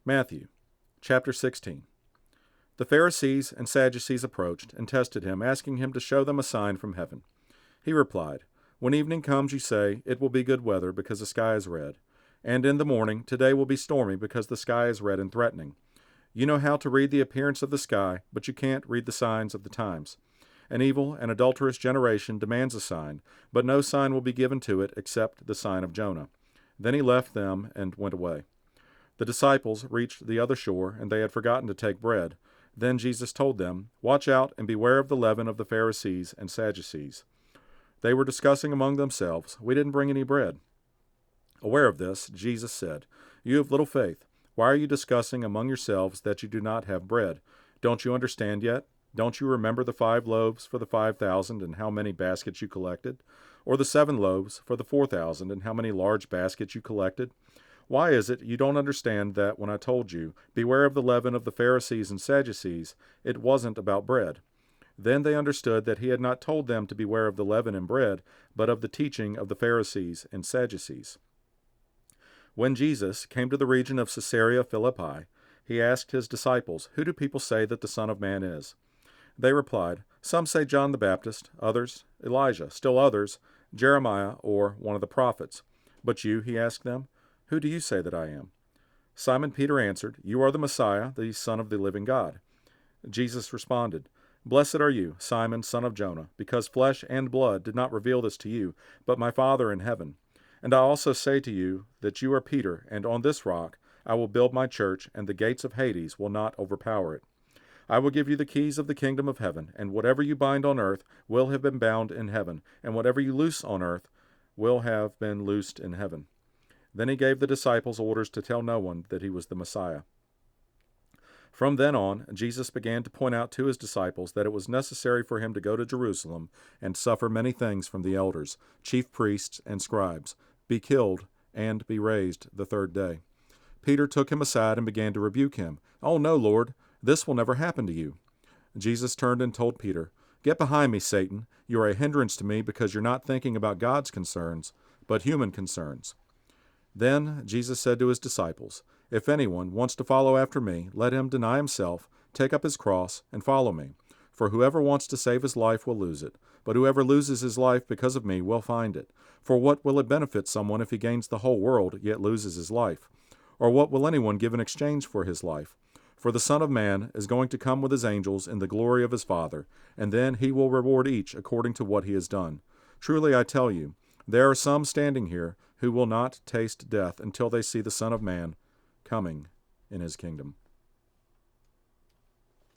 Matthew chapter 16. The Pharisees and Sadducees approached and tested him, asking him to show them a sign from heaven. He replied, "When evening comes, you say, 'It will be good weather, because the sky is red.' And in the morning, 'Today will be stormy, because the sky is red and threatening.' You know how to read the appearance of the sky, but you can't read the signs of the times. An evil and adulterous generation demands a sign, but no sign will be given to it except the sign of Jonah." Then he left them and went away. The disciples reached the other shore, and they had forgotten to take bread. Then Jesus told them, "Watch out and beware of the leaven of the Pharisees and Sadducees." They were discussing among themselves, "We didn't bring any bread." Aware of this, Jesus said, "You have little faith. Why are you discussing among yourselves that you do not have bread? Don't you understand yet? Don't you remember the 5 loaves for the 5,000 and how many baskets you collected? Or the 7 loaves for the 4,000 and how many large baskets you collected? Why is it you don't understand that when I told you, 'Beware of the leaven of the Pharisees and Sadducees,' it wasn't about bread?" Then they understood that he had not told them to beware of the leaven and bread, but of the teaching of the Pharisees and Sadducees. When Jesus came to the region of Caesarea Philippi, he asked his disciples, "Who do people say that the Son of Man is?" They replied, "Some say John the Baptist, others Elijah, still others Jeremiah or one of the prophets. But you," he asked them, "who do you say that I am?" Simon Peter answered, "You are the Messiah, the Son of the living God." Jesus responded, "Blessed are you, Simon, son of Jonah, because flesh and blood did not reveal this to you, but my Father in heaven. And I also say to you that you are Peter, and on this rock I will build my church, and the gates of Hades will not overpower it. I will give you the keys of the kingdom of heaven, and whatever you bind on earth will have been bound in heaven, and whatever you loose on earth will have been loosed in heaven." Then he gave the disciples orders to tell no one that he was the Messiah. From then on, Jesus began to point out to his disciples that it was necessary for him to go to Jerusalem and suffer many things from the elders, chief priests, and scribes, be killed, and be raised the 3rd day. Peter took him aside and began to rebuke him. "Oh, no, Lord, this will never happen to you." Jesus turned and told Peter, "Get behind me, Satan. You are a hindrance to me because you're not thinking about God's concerns, but human concerns." Then Jesus said to his disciples, "If anyone wants to follow after me, let him deny himself, take up his cross, and follow me. For whoever wants to save his life will lose it, but whoever loses his life because of me will find it. For what will it benefit someone if he gains the whole world, yet loses his life? Or what will anyone give in exchange for his life? For the Son of Man is going to come with his angels in the glory of his Father, and then he will reward each according to what he has done. Truly I tell you, there are some standing here who will not taste death until they see the Son of Man coming in his kingdom."